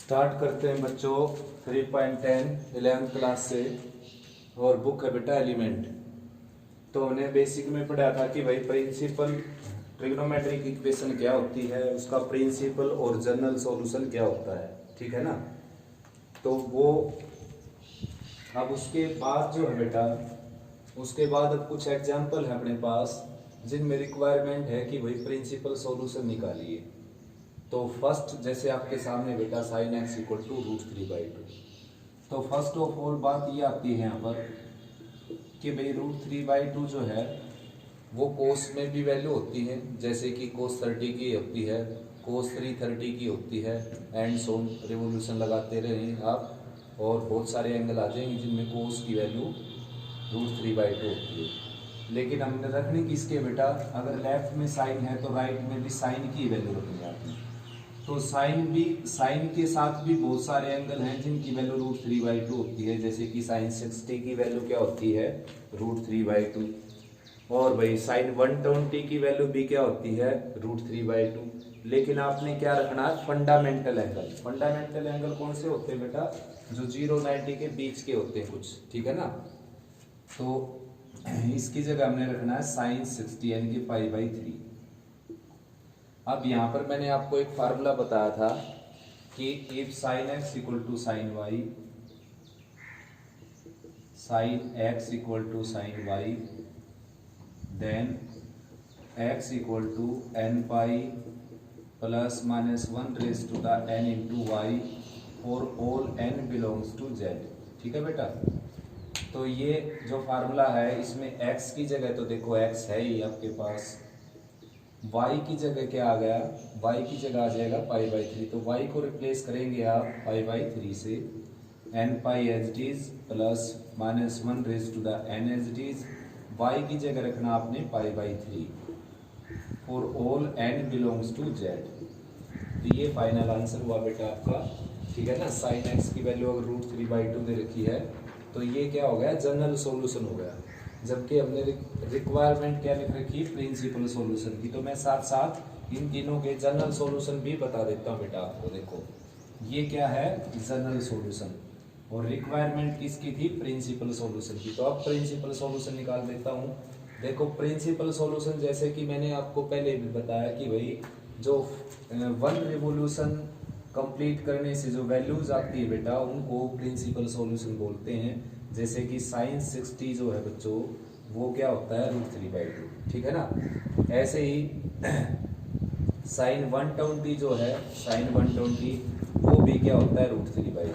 Start करते हैं बच्चों 3.10 11th क्लास से। और बुक है बेटा एलिमेंट। तो हमने बेसिक में पढ़ा था कि भाई प्रिंसिपल ट्रिग्नोमेट्रिक इक्वेशन क्या होती है, उसका प्रिंसिपल और जनरल सॉल्यूशन क्या होता है, ठीक है ना। तो वो अब उसके बाद जो है बेटा, उसके बाद अब कुछ एग्जाम्पल है अपने पास जिनमें रिक्वायरमेंट है कि भाई प्रिंसिपल सॉल्यूशन निकालिए। तो फर्स्ट जैसे आपके सामने बेटा साइन एक्स इक्वल टू √3/2। तो फर्स्ट ऑफ ऑल बात ये आती है यहाँ पर कि भाई √3/2 जो है वो कोस में भी वैल्यू होती है, जैसे कि cos 30 की होती है, cos 330 की होती है, एंड सोन रिवोल्यूशन लगाते रहें आप और बहुत सारे एंगल आ जाएंगे जिनमें कोस की वैल्यू √3/2 होती है। लेकिन हमने रखनी किसके बेटा, अगर लेफ्ट में साइन है तो राइट में भी साइन की वैल्यू रखनी आपने। तो साइन के साथ भी बहुत सारे एंगल हैं जिनकी वैल्यू √3/2 होती है, जैसे कि साइन 60 की वैल्यू क्या होती है √3/2, और भाई साइन 120 की वैल्यू भी क्या होती है √3/2। लेकिन आपने क्या रखना है, फंडामेंटल एंगल। फंडामेंटल एंगल कौन से होते हैं बेटा, जो 0-90 के बीच के होते हैं कुछ, ठीक है ना। तो इसकी जगह हमने रखना है साइन 60 यानी कि π/3। अब यहाँ पर मैंने आपको एक फार्मूला बताया था कि if sine x equal to sine y, sine x equal to sine y, then x equal to n π plus minus 1 raise to the n into y for all n belongs to z, ठीक है बेटा। तो ये जो formula है इसमें x की जगह तो देखो x है ही आपके पास, y की जगह क्या आ गया, y की जगह आ जाएगा π/3। तो y को रिप्लेस करेंगे आप π/3 से, n π as it is plus minus 1 raise to the n as it is, y की जगह रखना आपने π/3 for all n belongs to z। तो ये फाइनल आंसर हुआ बेटा आपका, ठीक है ना। साइन x की वैल्यू अगर √3/2 दे रखी है तो ये क्या हो गया, जनरल सॉल्यूशन हो गया। जबकि हमने रिक्वायरमेंट क्या लिख रखी, प्रिंसिपल सॉल्यूशन की। तो मैं साथ साथ इन तीनों के जनरल सॉल्यूशन भी बता देता हूँ बेटा आपको। देखो ये क्या है, जनरल सॉल्यूशन, और रिक्वायरमेंट किसकी थी, प्रिंसिपल सॉल्यूशन की। तो अब प्रिंसिपल सॉल्यूशन निकाल देता हूँ। देखो प्रिंसिपल सॉल्यूशन जैसे कि मैंने आपको पहले भी बताया कि भाई जो 1 रिवोल्यूशन कंप्लीट करने से जो वैल्यूज आती है बेटा उनको प्रिंसिपल सॉल्यूशन बोलते हैं। जैसे कि साइन 60 जो है बच्चों वो क्या होता है √3/2, ठीक है ना। ऐसे ही साइन 120 जो है, साइन 120 वो भी क्या होता है √3/2,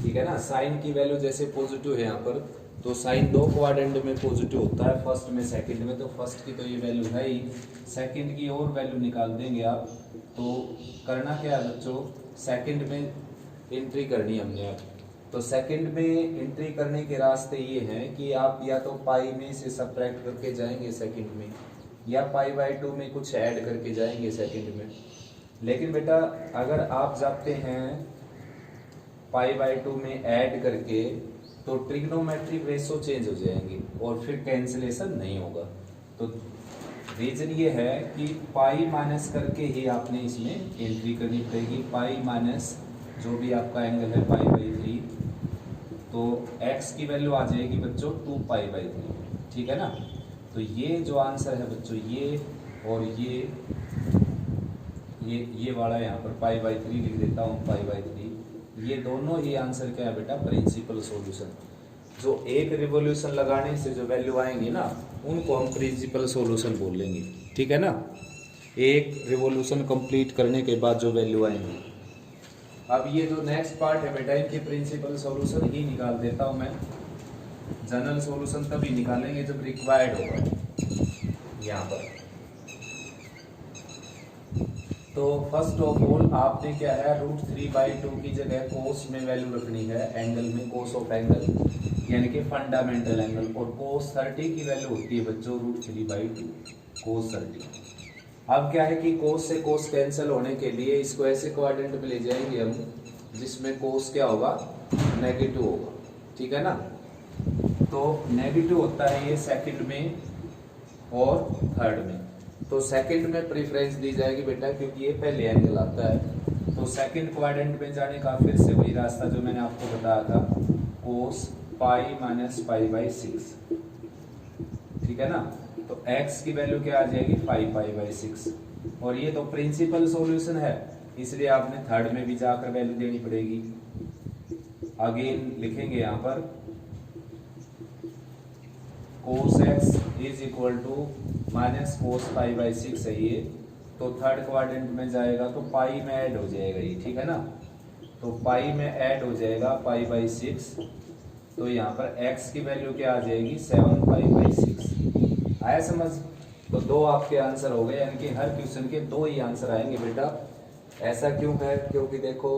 ठीक है ना। साइन की वैल्यू जैसे पॉजिटिव है यहाँ पर, तो साइन 2 क्वाड्रेंट में पॉजिटिव होता है, फर्स्ट में सेकंड में। तो फर्स्ट की तो ये वैल्यू है ही, सेकंड की और वैल्यू निकाल देंगे आप। तो करना क्या है बच्चों, सेकंड में एंट्री करनी है हमने। अब तो सेकंड में एंट्री करने के रास्ते ये हैं कि आप या तो पाई में से सब्ट्रैक्ट करके जाएंगे सेकंड में, या π/2 में कुछ ऐड करके जाएंगे सेकंड में। लेकिन बेटा अगर आप जाते हैं π/2 में ऐड करके तो ट्रिग्नोमेट्रिक रेशो चेंज हो जाएंगे और फिर कैंसिलेशन नहीं होगा। तो रीजन ये है कि पाई माइनस करके ही आपने इसमें एंट्री करनी पड़ेगी। पाई माइनस जो भी आपका एंगल है π/3, तो x की वैल्यू आ जाएगी बच्चों 2π/3, ठीक है ना। तो ये जो आंसर है बच्चों, ये और ये वाला यहाँ पर π/3 लिख देता हूँ, π/3, ये दोनों ही आंसर क्या है बेटा, प्रिंसिपल सॉल्यूशन। जो एक रिवोल्यूशन लगाने से जो वैल्यू आएंगी ना उनको हम प्रिंसिपल सॉल्यूशन बोल लेंगे, ठीक है ना। एक रिवोल्यूशन कंप्लीट करने के बाद जो वैल्यू आएंगी। अब ये जो नेक्स्ट पार्ट है बेटा, इनके प्रिंसिपल सॉल्यूशन ही निकाल देता हूँ मैं। जनरल सॉल्यूशन तभी निकालेंगे जब रिक्वायर्ड होगा यहाँ पर। तो फर्स्ट ऑफ ऑल आपने क्या है, √3/2 की जगह कोस में वैल्यू रखनी है, एंगल में कोस ऑफ एंगल यानी कि फंडामेंटल एंगल। और cos 30 की वैल्यू होती है बच्चों √3/2, cos 30। अब क्या है कि cos से cos कैंसिल होने के लिए इसको ऐसे क्वाड्रेंट में ले जाएंगे हम जिसमें cos क्या होगा, नेगेटिव होगा, ठीक है ना। तो नेगेटिव होता है ये सेकंड में और थर्ड में। तो सेकंड में प्रेफरेंस दी जाएगी बेटा क्योंकि ये पहले एंगल आता है। तो सेकंड क्वाड्रेंट में जाने का फिर से वही रास्ता जो मैंने आपको बताया था, कोस पाई माइनस पाई बाई 6, ठीक है ना। तो x की वैल्यू क्या आ जाएगी 5 पाई बाई 6, और ये तो प्रिंसिपल सॉल्यूशन है, इसलिए आपने थर्ड में भी जाकर वैल्यू देनी पड़ेगी। अगेन लिखेंगे यहाँ पर cos x is equal to minus cos pi by 6 है ये, तो थर्ड क्वाड्रेंट में जाएगा तो पाई में ऐड हो जाएगा ये, ठीक है ना। तो पाई में ऐड हो जाएगा पाई बाई 6, तो यहाँ पर x की वैल्यू क्या आ जाएगी 7 पाई बाई 6। आया समझ? तो दो आपके आंसर हो गए, यानी कि हर क्वेश्चन के दो ही आंसर आएंगे बेटा। ऐसा क्यों है? क्योंकि देखो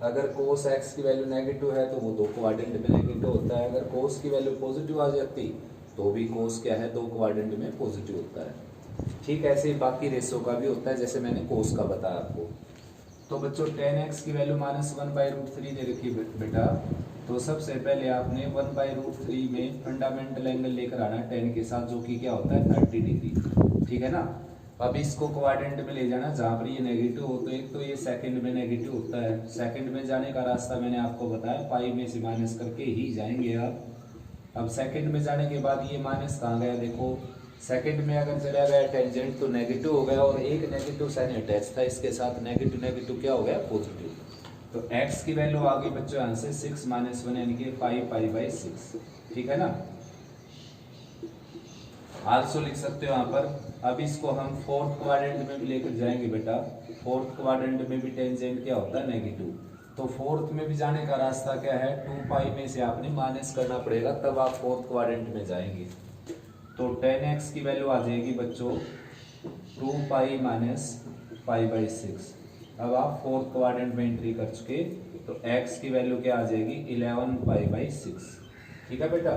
अगर कोस x की वैल्यू नेगेटिव है तो वो दो क्वाड्रेंट में नेगेटिव होता है, अगर कोस की वैल्यू पॉजिटिव आ जाती तो भी कोस क्या है, दो क्वाड्रेंट में पॉजिटिव होता है। ठीक ऐसे ही बाकी रेशो का भी होता है, जैसे मैंने कोस का बताया आपको। तो बच्चों tan x की वैल्यू -1/√3 दे रखी बेटा, तो सबसे पहले आपने 1/√3 में फंडामेंटल एंगल लेकर आना tan के साथ, जो कि क्या होता है 30 डिग्री, ठीक है ना। अब इसको क्वाड्रेंट में ले जाना जहां पर ये नेगेटिव हो, तो एक तो ये सेकंड में नेगेटिव होता है, सेकंड में जाने का रास्ता मैंने आपको बताया, पाई में से माइनस करके ही जाएंगे आप। अब सेकंड में जाने के बाद ये माइनस कहाँ गया, देखो सेकंड में अगर चला गया टेंजेंट तो नेगेटिव हो गया, और एक नेगेटिव साइन अटैच था इसके साथ, नेगेटिव नेगेटिव क्या हो गया पॉजिटिव। तो x की वैल्यू आ गई बच्चों यहाँ से 6 - 1 यानी कि 5 पाई बाई 6, ठीक है ना। आल्सो लिख सकते हो यहाँ पर। अब इसको हम फोर्थ क्वाड्रेंट में भी लेकर जाएंगे बेटा, फोर्थ क्वाड्रेंट में भी टेंजेंट क्या होता है नेगेटिव, तो फोर्थ में भी जाने का रास्ता क्या है 2 पाई में से आपने माइनस करना पड़ेगा, तब आप फोर्थ क्वाड्रेंट में जाएंगे। तो tan x की वैल्यू आ जाएगी बच्चों 2 पाई माइनस पाई बाई 6। अब आप फोर्थ क्वाड्रेंट में एंट्री कर चुके, तो x की वैल्यू क्या आ जाएगी 11 पाई बाई 6, ठीक है बेटा।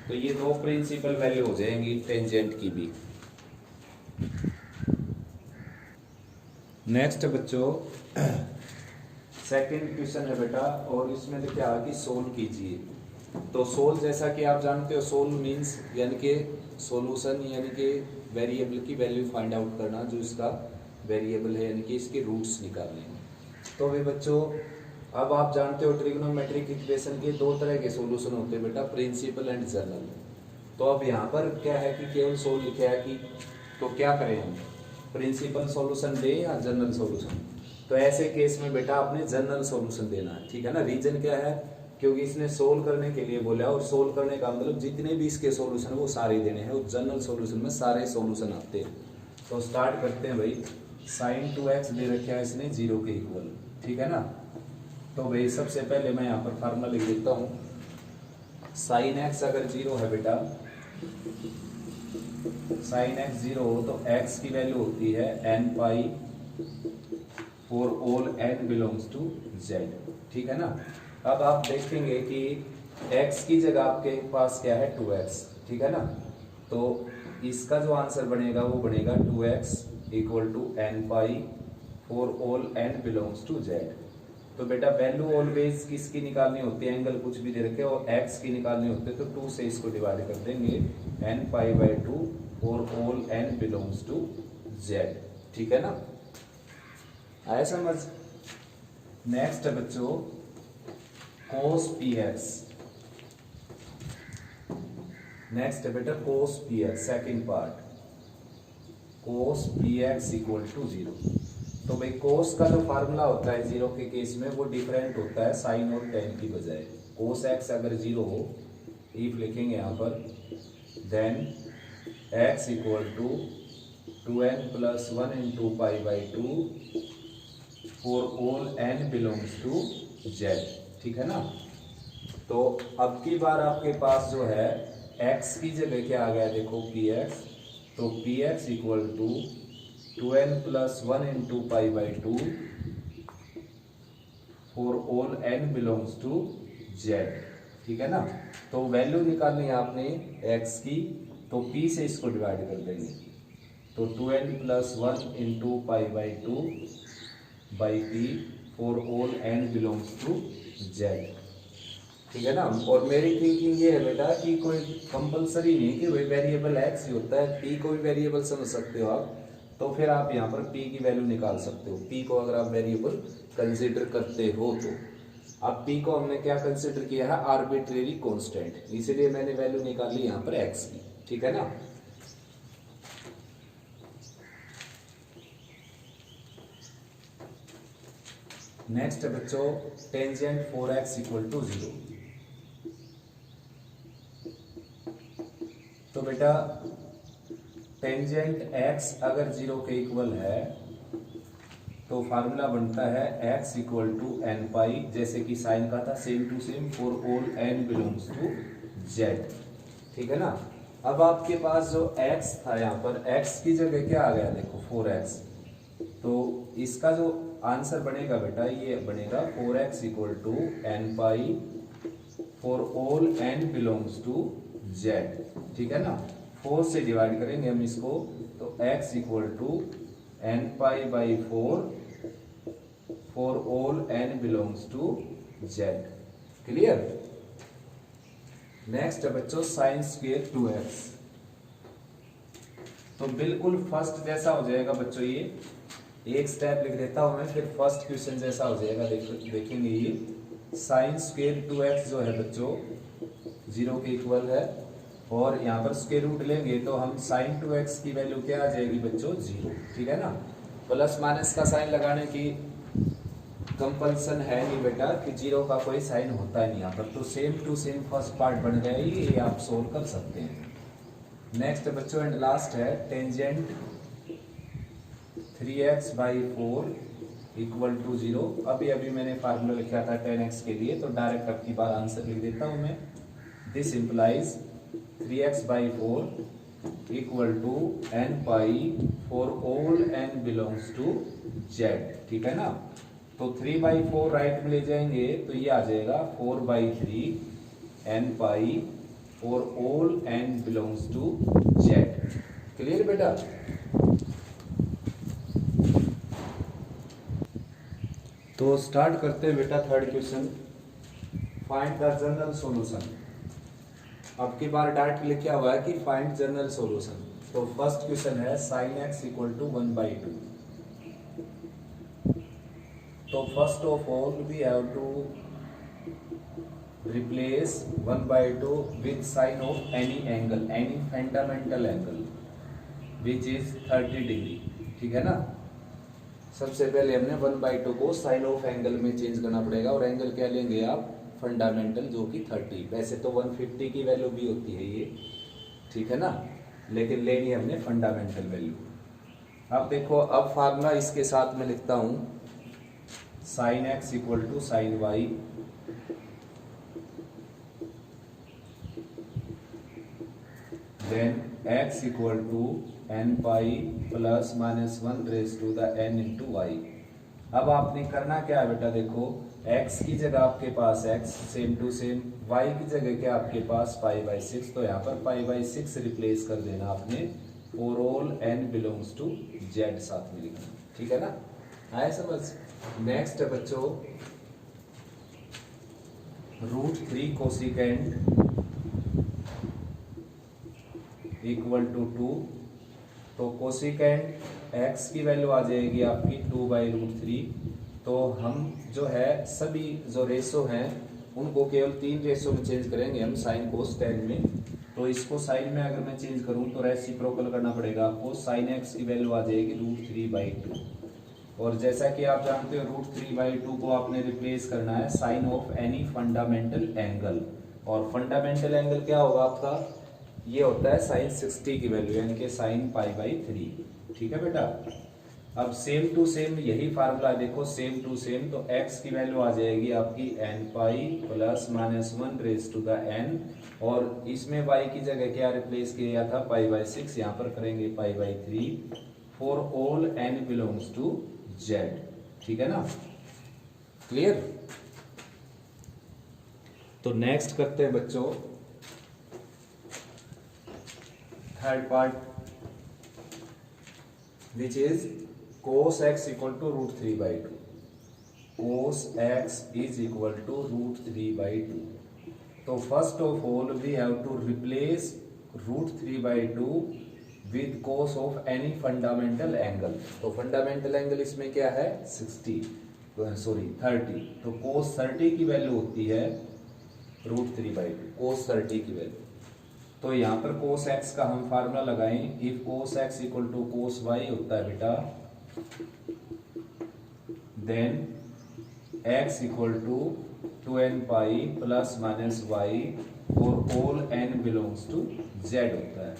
तो ये दो प्रिंसिपल वैल्यू हो जाएंगी टेंजेंट की भी। नेक्स्ट बच्चों सेकंड क्वेश्चन है बेटा, और इसमें तो क्या है कि सोल्व कीजिए। तो सोल्व जैसा कि आप जानते हो, सोल्व मीन्स यानी कि सॉल्यूशन, यानी कि वेरिएबल की वैल्यू फाइंड आउट करना, जो इसका वेरिएबल है यानी कि इसके रूट्स निकालने। तो वे बच्चों अब आप जानते हो ट्रिग्नोमेट्रिक इक्वेशन के दो तरह के सॉल्यूशन होते हैं बेटा, प्रिंसिपल एंड जनरल। तो अब यहाँ पर क्या है कि केवल सोल्व लिखा है कि, तो क्या करें हम, प्रिंसिपल सॉल्यूशन दें या जनरल सॉल्यूशन। तो ऐसे केस में बेटा आपने जनरल सॉल्यूशन देना है, ठीक है ना। रीजन क्या है, क्योंकि इसने सोल्व करने के लिए बोला, और सोल्व करने का मतलब जितने भी इसके सॉल्यूशन है वो सारे देने हैं, और जनरल सॉल्यूशन में सारे सॉल्यूशन आते हैं। तो स्टार्ट करते हैं भाई। sin 2x दे रखा है इसने 0 के इक्वल, ठीक है ना। तो भाई सबसे पहले मैं यहाँ पर फार्मूला लिख देता हूँ। sin x अगर 0 है बेटा, sin x 0 हो तो x की वैल्यू होती है n pi for all n belongs to z, ठीक है ना। अब आप देखेंगे कि x की जगह आपके पास क्या है 2x, ठीक है ना। तो इसका जो आंसर बनेगा वो बनेगा 2x equal to n pi for all n belongs to z। तो बेटा वैल्यू ऑलवेज किसकी निकालनी होती है, एंगल कुछ भी दे रखे और x की निकालनी होती है, तो 2 से इसको डिवाइड कर देंगे, n pi by 2 for all n belongs to z, ठीक है ना। आया समझ? नेक्स्ट है बच्चों cos px। नेक्स्ट है बेटा cos px, second part, cos px equal to 0। तो भाई cos का जो फार्मूला होता है 0 के केस में वो डिफरेंट होता है साइन और tan की बजाय। cos x अगर 0 हो, इफ लिखेंगे यहाँ पर, then x equal to 2n plus 1 into pi by 2 for all n belongs to z, ठीक है ना। तो अब की बार आपके पास जो है x की जगह क्या आ गया, देखो px, तो px equal to 2n plus 1 into pi by 2 for all n belongs to z, ठीक है ना। तो वैल्यू निकालनी है आपने x की, तो p से इसको डिवाइड कर देंगे, तो 2n plus 1 into pi by 2 by p for all n belongs to z, ठीक है ना। और मेरी थिंकिंग ये है बेटा कि कोई कंपलसरी नहीं कि वही वेरिएबल x ही होता है, p कोई वेरिएबल समझ सकते हो आप, तो फिर आप यहाँ पर p की वैल्यू निकाल सकते हो। p को अगर आप वेरिएबल कंसिडर करते हो तो अब p को हमने क्या कंसिडर किया है, आर्बिट्रेरी कांस्टेंट, इसीलिए मैंने वैल्यू निकाली यहाँ पर x की, ठीक है ना। नेक्स्ट है बच्चों टेंजेंट 4x इक्वल टू 0। तो बेटा टेंजेंट x अगर 0 के इक्वल है तो फार्मूला बनता है x equal to N pi, जैसे कि साइन का था, same to same for all n belongs to z, ठीक है ना। अब आपके पास जो x था यहाँ पर x की जगह क्या आ गया, देखो 4x, तो इसका जो आंसर बनेगा बेटा ये बनेगा 4x equal to N pi for all n belongs to z, ठीक है ना। 4 से डिवाइड करेंगे हम इसको, तो x equal to N pi by 4 for all n belongs to z, clear. Next है बच्चों साइन स्क्वायर 2x। तो बिल्कुल फर्स्ट जैसा हो जाएगा बच्चों, ये एक स्टेप लिख देता हूं मैं, फिर फर्स्ट क्वेश्चन जैसा हो जाएगा। देखेंगे ये साइन स्क्वायर 2x जो है बच्चों 0 के इक्वल है, और यहाँ पर स्क्वायर रूट लेंगे तो हम साइन 2x की वैल्यू क्या आ जाएगी बच्चों 0, ठीक है ना। प्लस माइनस का साइन लगाने की कंपल्सन है नहीं बेटा, कि 0 का कोई साइन होता है नहीं यहाँ पर, तो same to same first part बन गया, ये आप सोल्व कर सकते हैं। नेक्स्ट बच्चों एंड लास्ट है tangent 3x by 4 equal to 0। अभी मैंने फार्मूला लिखा था 10x के लिए, तो डायरेक्ट अब की बार आंसर लिख देता हूं मैं। This implies 3x by 4 equal to n pi for all n belongs to z, ठीक है ना। तो 3 बाई 4 राइट में ले जाएंगे तो ये आ जाएगा 4 by 3 n pi for all n belongs to z, clear बेटा। तो स्टार्ट करते हैं बेटा third question, find the general solution. अब की बार डायरेक्ट लिखा हुआ है कि फाइंड जनरल सॉल्यूशन। तो फर्स्ट क्वेश्चन है साइन x इक्वल टू 1/2। तो first of all we have to replace 1/2 with sine of any angle, any fundamental angle which is 30 degree, ठीक है ना। सबसे पहले हमने 1/2 को साइन ऑफ एंगल में चेंज करना पड़ेगा, और एंगल क्या लेंगे आप, फंडामेंटल, जो कि 30। वैसे तो 150 की वैल्यू भी होती है ये, ठीक है ना, लेकिन लेनी है हमने फंडामेंटल वैल्यू। अब देखो, अब फार्मूला इसके साथ में लिखता हूं, sine x equal to sine y, then x equal to n pi plus minus 1 raise to the n into y. अब आपने करना क्या है बेटा, देखो x की जगह आपके पास x same to same, y की जगह क्या आपके पास π/6, तो यहाँ पर π/6 रिप्लेस कर देना आपने, for all n belongs to z साथ में लिखना, ठीक है ना, आया समझ। नेक्स्ट है बच्चों √3 कोसिकेंट इक्वल टू 2। तो कोसिकेंट x की वैल्यू आ जाएगी आपकी 2/√3। तो हम जो है सभी जो रेशो हैं उनको केवल 3 रेशो में चेंज करेंगे हम, साइन कोस टेन में। तो इसको साइन में अगर मैं चेंज करूं तो रेसिप्रोकल करना पड़ेगा आपको, साइन x की वैल्यू आ जाएगी √3/2। और जैसा कि आप जानते हो √3/2 को आपने रिप्लेस करना है sine of any fundamental angle, और फंडामेंटल एंगल क्या होगा आपका, ये होता है साइन 60 की वैल्यू, यानी कि साइन π/3, ठीक है बेटा। अब सेम टू सेम यही फार्मूला देखो, सेम टू सेम, तो x की वैल्यू आ जाएगी आपकी n pi plus minus 1 raise to the n, और इसमें y की जगह क्या रिप्लेस किया था π/6, यहाँ पर करेंगे π/3 for all n belongs to z, ठीक है ना, क्लियर। तो नेक्स्ट करते हैं बच्चों third part, which is cos x equal to √3/2। cos x is equal to √3/2। तो first of all we have to replace √3/2 with cos of any fundamental angle. तो fundamental angle इसमें क्या है 30। तो कोस 30 की वैल्यू होती है √3/2, कोस 30 की वैल्यू। तो यहाँ पर कोस एक्स का हम फार्मूला लगाएं, if cos x equal to cos y होता है बेटा, then x equal to 2n pi plus minus y और all n belongs to z होता है।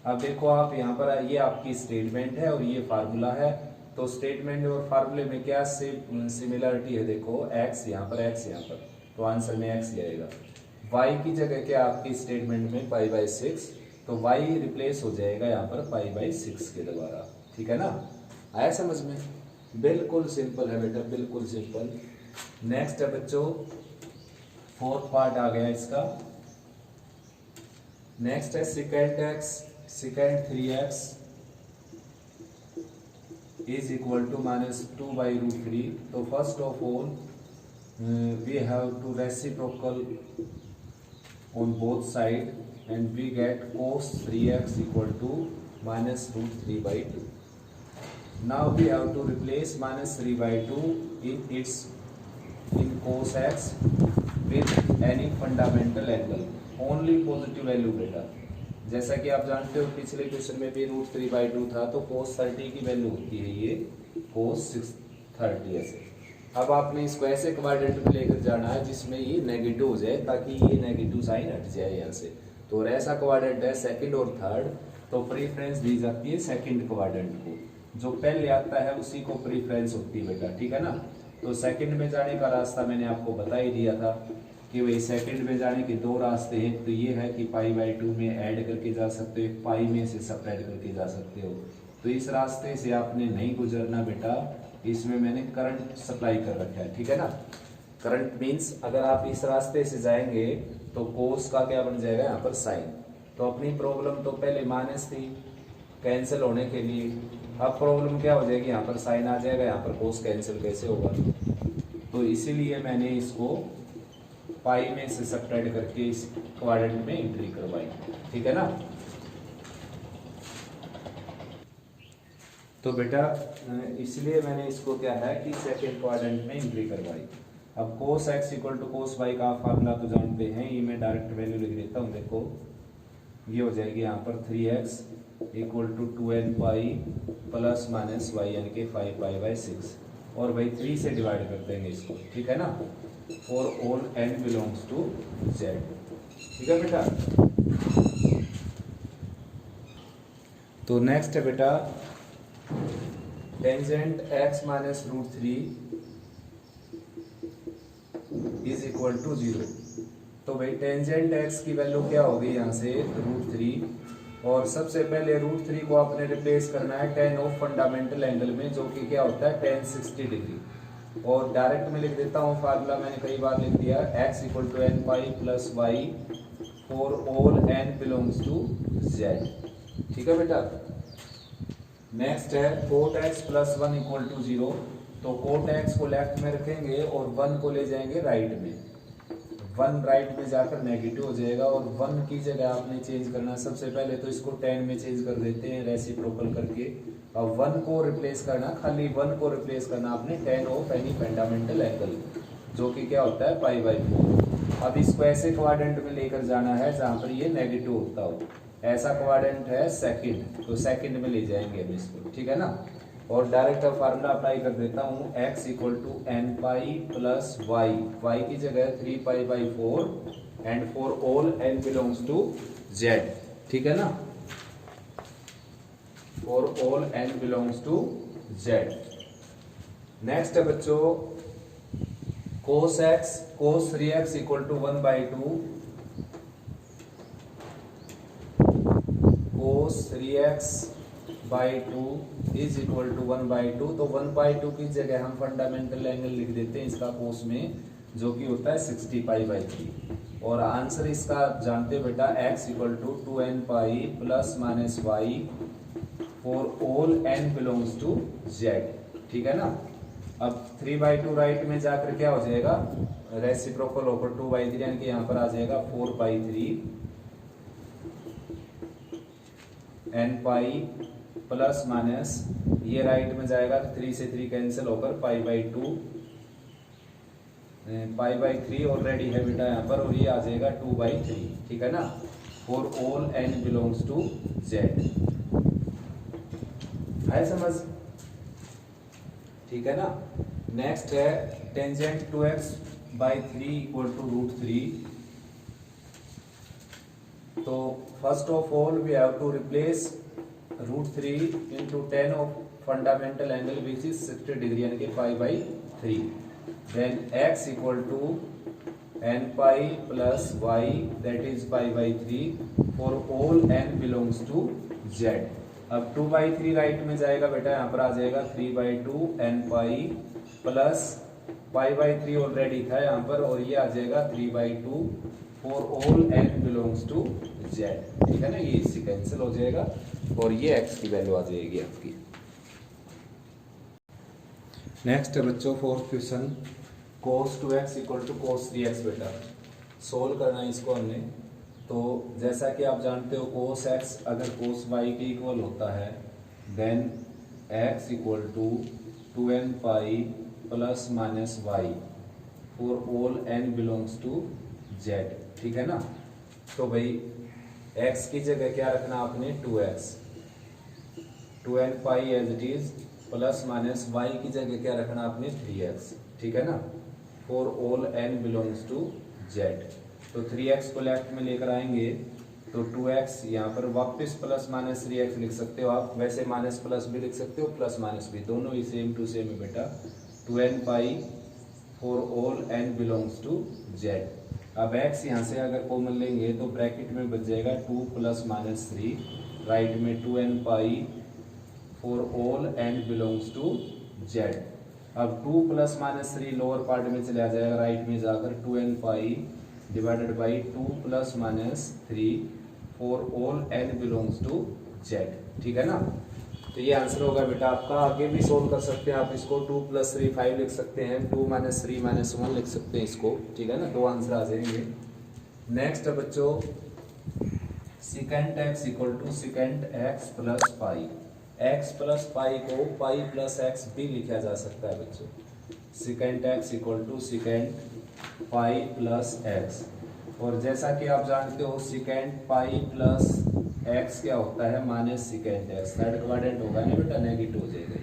अब देखो आप यहाँ पर, ये आपकी स्टेटमेंट है और ये फार्मूला है। तो स्टेटमेंट और फार्मूले में क्या सिमिलरिटी है, देखो x यहाँ पर, x यहाँ पर, तो आंसर में x ही आएगा। y की जगह क्या आपकी स्टेटमेंट में π/6, तो y रिप्लेस हो जाएगा यहाँ पर π/6 के द्वारा। ठीक है ना, आया समझ में? बिल्कुल सिंपल है बेटा, बिल्कुल सिंपल। नेक्स्ट है बच्चों, फोर्थ पार्ट आ गया इसका। नेक्स्ट है secant 3x is equal to -2/√3। तो first of all we have to reciprocal on both side and we get cos 3x equal to -√3/2। Now we have to replace -3/2 in cos x with any fundamental angle, only positive value बेटा। जैसा कि आप जानते हो पिछले question में भी √3/2 था, तो cos 30 की वैल्यू होती है ये cos 630 ऐसे। अब आपने इसको ऐसे क्वाड्रेंट में लेकर जाना है जिसमें ये नेगेटिव हो जाए, ताकि ये नेगेटिव साइन हट जाए यहाँ से। तो ऐसा क्वाड्रेंट है सेकंड और थर्ड, तो प्रीफरेंस दी जाती है सेकंड क्वाड्रेंट को। जो पहले आता है उसी को प्रीफरेंस होती है बेटा, ठीक है ना। तो सेकंड में जाने का रास्ता मैंने आपको बता ही दिया था कि वही सेकंड में जाने के दो रास्ते हैं। तो ये है कि π/2 में ऐड करके जा सकते हो, पाई में से सब्ट्रैक्ट करके जा सकते हो। तो इस रास्ते से आपने नहीं गुजरना बेटा, इसमें मैंने करंट सप्लाई कर रखा है, ठीक है ना। करंट मींस अगर आप इस रास्ते से जाएंगे तो कोस का क्या बन जाएगा यहाँ पर साइन। तो अपनी प्रॉब्लम तो पहले माइनस थी कैंसिल होने के लिए, अब प्रॉब्लम क्या हो जाएगी, यहाँ पर साइन आ जाएगा, यहाँ पर कोस कैंसिल कैसे होगा। तो इसीलिए मैंने इसको पाई में से सब्ट्रैक्ट करके इस क्वाड्रेंट में एंट्री करवाई, ठीक है ना। तो बेटा इसलिए मैंने इसको क्या है कि सेकंड क्वाड्रेंट में एंट्री करवाई। अब cos x equal to cos y का फार्मूला तो जानते हैं, ये मैं डायरेक्ट वैल्यू लिख देता हूँ। देखो ये हो जाएगी यहाँ पर 3x equal to 2n pi plus minus y यानी कि 5π/6, और भाई 3 से डिवाइड कर देंगे इसको, ठीक है ना। For all n belongs to z, ठीक है बेटा। तो नेक्स्ट है बेटा tangent x minus √3 is equal to 0। तो भाई टेंजेंट x की वैल्यू क्या होगी यहाँ से √3, और सबसे पहले √3 को आपने रिप्लेस करना है tan ऑफ फंडामेंटल एंगल में, जो कि क्या होता है tan 60 डिग्री। और डायरेक्ट में लिख देता हूँ फार्मूला, मैंने कई बार लिख दिया, x equal to n pi plus y for all n belongs to z, ठीक है बेटा। नेक्स्ट है cot x plus 1 equal to 0। तो cot x को लेफ्ट में रखेंगे और 1 को ले जाएंगे राइट में। 1 राइट में जाकर नेगेटिव हो जाएगा, और 1 की जगह आपने चेंज करना, सबसे पहले तो इसको 10 में चेंज कर देते हैं रेसिप्रोकल करके। और 1 को रिप्लेस करना, खाली 1 को रिप्लेस करना आपने tan of any fundamental angle, जो कि क्या होता है π/4। अब इसको ऐसे क्वाड्रेंट में लेकर जाना है जहां पर ये नेगेटिव होता हो। ऐसा क्वाड्रेंट है सेकंड, तो सेकंड में ले जाएंगे हम इसको, ठीक है ना। और डायरेक्ट फार्मूला अप्लाई कर देता हूँ, x equal to n pi plus y, y की जगह 3π/4 and for all n belongs to z, ठीक है ना। For all n belongs to z। Next है बच्चों cos 3x equal to 1/2, cos 3x/2 is equal to 1/2। तो 1/2 की जगह हम फंडामेंटल एंगल लिख देते हैं इसका कोस में, जो कि होता है 60π/3। और आंसर इसका आप जानते हो बेटा, x equal to 2n pi plus minus y for all n belongs to z, ठीक है ना। अब 3/2 राइट में जाकर क्या हो जाएगा, रेसिप्रोकल होकर 2/3 यानी कि यहाँ पर आ जाएगा 4/3 एन पाई प्लस माइनस, ये राइट में जाएगा तो 3 से 3 कैंसिल होकर पाई बाई 2, पाई बाई 3 ऑलरेडी है बेटा यहाँ पर, और ये आ जाएगा 2/3, ठीक है ना, for all n belongs to z. है समझ, ठीक है ना। नेक्स्ट है टेंजेंट 2x/3 इक्वल टू √3। तो first of all we have to replace √3 into 10 of fundamental angle which is 60 degree यानी कि पाई/3। Then x equal to n pi plus y that is पाई/3 for all n belongs to z। अब 2/3 right में जाएगा बेटा, यहाँ पर आ जाएगा 3/2 n पाई प्लस पाई/3 ऑलरेडी था यहाँ पर, और ये आ जाएगा 3/2 for all n belongs to z, ठीक है ना। ये इससे कैंसिल हो जाएगा और ये x की वैल्यू आ जाएगी आपकी। नेक्स्ट है बच्चों fourth question, cos 2x equal to cos 3x। बेटा सोल्व करना है इसको हमने। तो जैसा कि आप जानते हो cos x अगर cos y के इक्वल होता है then x equal to 2n pi plus minus y for all n belongs to z, ठीक है ना। तो भाई x की जगह क्या रखना आपने 2x, 2n pi as it is plus minus y की जगह क्या रखना आपने 3x, ठीक है ना, for all n belongs to z। तो 3x को लेफ्ट में लेकर आएंगे तो 2x यहाँ पर वापस प्लस माइनस 3x लिख सकते हो आप, वैसे माइनस प्लस भी लिख सकते हो, प्लस माइनस भी, दोनों ही सेम टू सेम है बेटा। 2n pi for all n belongs to z। अब x यहाँ से अगर कॉमन लेंगे तो ब्रैकेट में बच जाएगा 2 प्लस माइनस 3, राइट में 2n pi for all n belongs to z। अब 2 प्लस माइनस 3 लोअर पार्ट में चला जाएगा, राइट में जाकर 2n pi divided by 2 plus minus 3 for all n belongs to z, ठीक है ना। तो ये आंसर होगा बेटा आपका। आगे भी सोल्व कर सकते हैं आप इसको, 2 प्लस 3 5 लिख सकते हैं, 2 माइनस 3 माइनस 1 लिख सकते हैं इसको, ठीक है ना। दो आंसर आ जाएंगे। नेक्स्ट है बच्चों secant x equal to secant x plus pi. x plus pi को पाई प्लस x भी लिखा जा सकता है बच्चों। secant x equal to secant pi plus x, और जैसा कि आप जानते हो secant पाई प्लस x क्या होता है minus secant x, third quadrant होगा ना बेटा, नेगेटिव हो जाएगा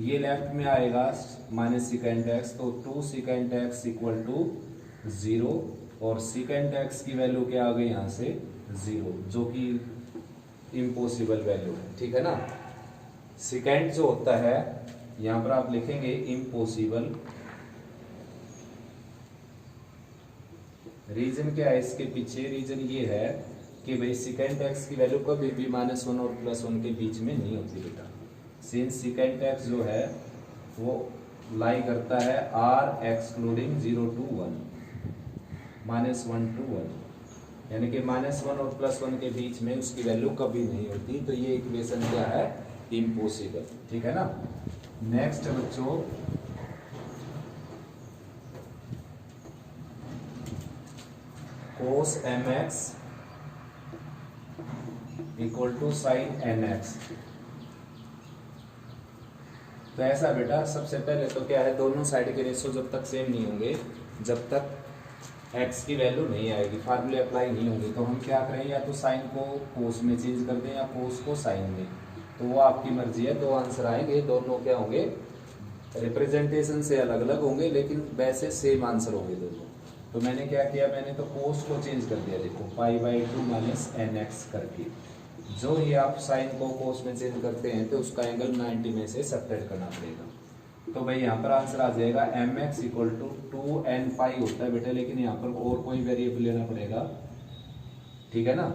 ये लेफ्ट में आएगा माइनस secant x, तो 2 secant x इक्वल टू 0, और secant x की वैल्यू क्या आ गई यहाँ से 0, जो कि इम्पॉसिबल वैल्यू है, ठीक है ना। secant जो होता है यहाँ पर आप लिखेंगे इम्पॉसिबल। रीजन क्या है इसके पीछे, रीजन ये है कि भाई secant x की वैल्यू कभी भी -1 और +1 के बीच में नहीं होती बेटा। सिंस secant x जो है वो लाई करता है r एक्सक्लूडिंग 0 to 1, -1 to 1, यानी कि -1 और +1 के बीच में उसकी वैल्यू कभी नहीं होती। तो ये इक्वेशन क्या है इम्पॉसिबल, ठीक है ना। नेक्स्ट बच्चों cos mx equal to sin nx। तो ऐसा बेटा सबसे पहले तो क्या है, दोनों साइड के रेशो जब तक सेम नहीं होंगे, जब तक x की वैल्यू नहीं आएगी, फार्मूले अप्लाई नहीं होंगे, तो हम क्या करें, या तो साइन को कोस में चेंज कर दें या कोस को साइन में, तो वो आपकी मर्जी है। दो आंसर आएंगे, दोनों क्या होंगे रिप्रेजेंटेशन से अलग अलग होंगे लेकिन वैसे सेम आंसर होंगे दोनों। तो मैंने क्या किया, मैंने तो कोस को चेंज कर दिया, देखो पाई/2 माइनस nx करके। जो ही आप साइन को कोस में चेंज करते हैं तो उसका एंगल 90 में से सब्ट्रैक्ट करना पड़ेगा। तो भाई यहाँ पर आंसर आ जाएगा mx इक्वल टू 2n पाई होता है बेटा, लेकिन यहाँ पर और कोई वेरिएबल लेना पड़ेगा, ठीक है ना।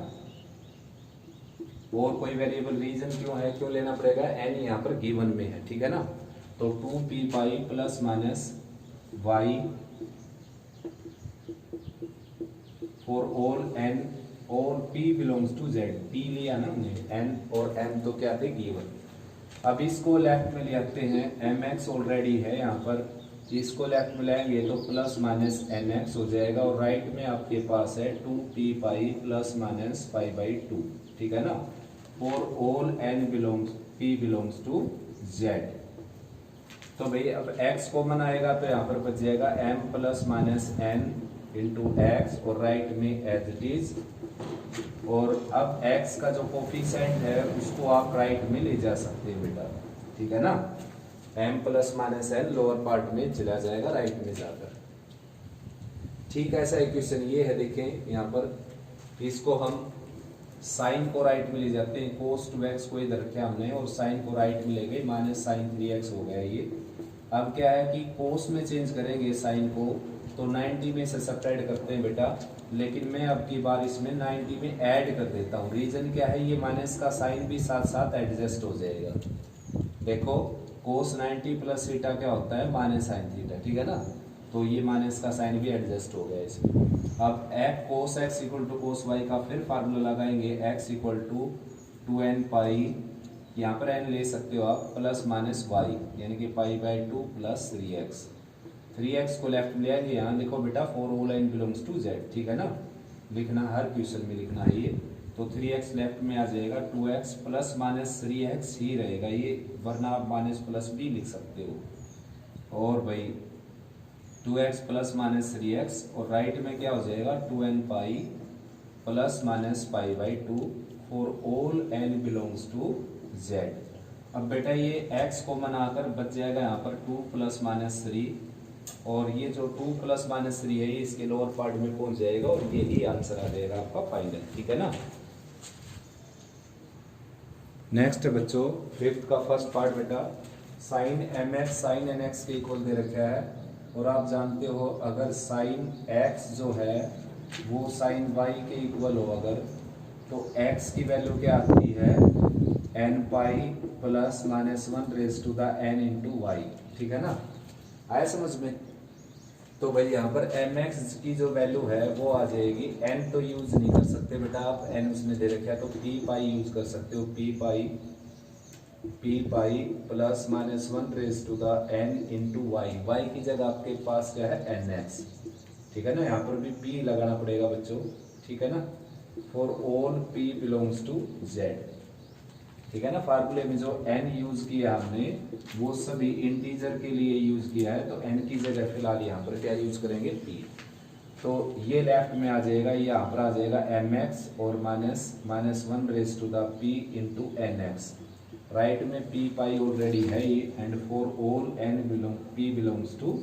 और कोई वेरिएबल रीजन क्यों है, क्यों लेना पड़ेगा, n यहाँ पर गिवन में है, ठीक है ना। तो 2p pi plus minus y for all n और p belongs to z, p लिया ना हमने, n और m तो क्या थे गिवन। अब इसको लेफ्ट में ले आते हैं, mx ऑलरेडी है यहाँ पर, इसको लेफ्ट में लाएंगे तो प्लस माइनस nx हो जाएगा, और राइट में आपके पास है 2p पाई प्लस माइनस पाई/2, ठीक है ना। For all n belongs p belongs to z। तो भाई अब x कॉमन आएगा तो यहाँ पर बच जाएगा m plus minus n into x और राइट में एज इट इज। और अब x का जो कोफिशिएंट है उसको आप राइट में ले जा सकते हैं बेटा, ठीक है ना। m plus minus n lower part में चला जाएगा राइट में जाकर, ठीक है। ऐसा इक्वेशन ये है, देखें यहाँ पर इसको हम साइन को राइट में ले जाते हैं, कोस टू एक्स को इधर रखा हमने और साइन को राइट में ले गए, माइनस साइन 3x हो गया ये। अब क्या है कि कोस में चेंज करेंगे साइन को तो 90 में से सब्ट्रैक्ट करते हैं बेटा, लेकिन मैं अब की बार इसमें 90 में ऐड कर देता हूँ। रीजन क्या है, ये माइनस का साइन भी साथ साथ एडजस्ट हो जाएगा। देखो कोस 90 प्लस थीटा क्या होता है, माइनस साइन थीटा, ठीक है ना। तो ये माइनस का साइन भी एडजस्ट हो गया इसमें। अब f cos x equal to cos y का फिर फार्मूला लगाएंगे, x इक्वल टू 2n पाई, यहाँ पर n ले सकते हो आप, प्लस माइनस y यानी कि पाई बाई 2 प्लस 3x को लेफ्ट में ले आएंगे। यहाँ लिखो बेटा for all n belongs to z, ठीक है ना। लिखना हर क्वेश्चन में लिखना है ये। तो 3x लेफ्ट में आ जाएगा, 2x प्लस माइनस 3x ही रहेगा ये, वरना आप माइनस प्लस भी लिख सकते हो। और भाई 2x प्लस माइनस 3x और राइट में क्या हो जाएगा 2n pi plus minus pi by 2 for all n belongs to z। अब बेटा ये x कॉमन आकर बच जाएगा यहाँ पर 2 प्लस माइनस 3, और ये जो 2 प्लस माइनस 3 है ये इसके लोअर पार्ट में पहुंच जाएगा और यही आंसर आ जाएगा आपका फाइनल, ठीक है ना। नेक्स्ट बच्चों फिफ्थ का फर्स्ट पार्ट बेटा, साइन mx साइन nx के इक्वल दे रखा है, और आप जानते हो अगर साइन x जो है वो साइन y के इक्वल हो अगर, तो x की वैल्यू क्या आती है n pi plus minus 1 raise to the n into y, ठीक है ना। आया समझ में। तो भाई यहाँ पर mx की जो वैल्यू है वो आ जाएगी, n तो यूज नहीं कर सकते बेटा आप, n उसमें दे रखा है तो p पाई यूज कर सकते हो, p pi plus minus 1 raise to the n into y, y की जगह आपके पास क्या है nx, ठीक है ना। यहाँ पर भी p लगाना पड़ेगा बच्चों, ठीक है ना। For all p belongs to z, ठीक है ना। फार्मूले में जो n यूज किया हमने वो सभी इंटीजर के लिए यूज किया है, तो n की जगह फिलहाल यहाँ पर क्या यूज करेंगे p। तो ये लेफ्ट में आ जाएगा, ये यहाँ पर आ जाएगा mx और minus 1 raise to the p into nx, right में p पाई ऑलरेडी है ये, and for all p belongs to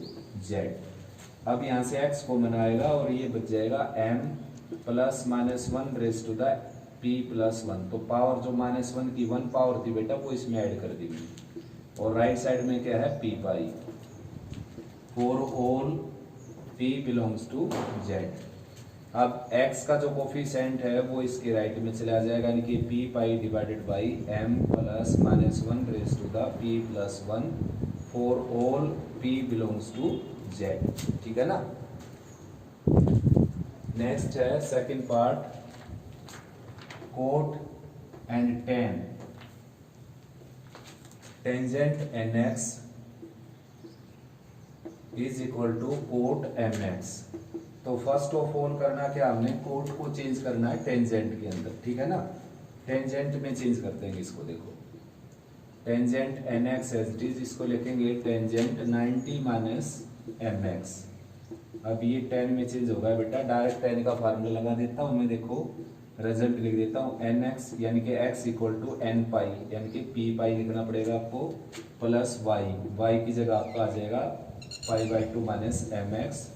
z। अब यहाँ से x कॉमन आएगा और ये बच जाएगा m plus minus 1 raise to the p plus 1, तो पावर जो माइनस 1 की 1 पावर थी बेटा वो इसमें ऐड कर देंगे, और राइट साइड में क्या है p pi for all p belongs to z। अब x का जो कोफिशिएंट है वो इसके राइट में चला जाएगा, यानी कि p pi divided by m plus minus 1 raise to the p plus 1 for all p belongs to z, ठीक है ना। नेक्स्ट है second part, cot and tan, tangent nx is equal to cot mx। तो first of all करना क्या हमने, coat को change करना है टेंजेंट के अंदर, ठीक है ना। टेंजेंट में चेंज करते हैं इसको, देखो tangent nx as it is, इसको लिखेंगे टेंजेंट 90 माइनस mx। अब ये 10 में चेंज होगा बेटा, डायरेक्ट 10 का फार्मूला लगा देता हूँ मैं, देखो रिजल्ट लिख देता हूँ nx यानी कि x इक्वल टू n पाई, यानी कि p पाई लिखना पड़ेगा आपको, प्लस y की जगह आपका आ जाएगा pi by 2 minus mx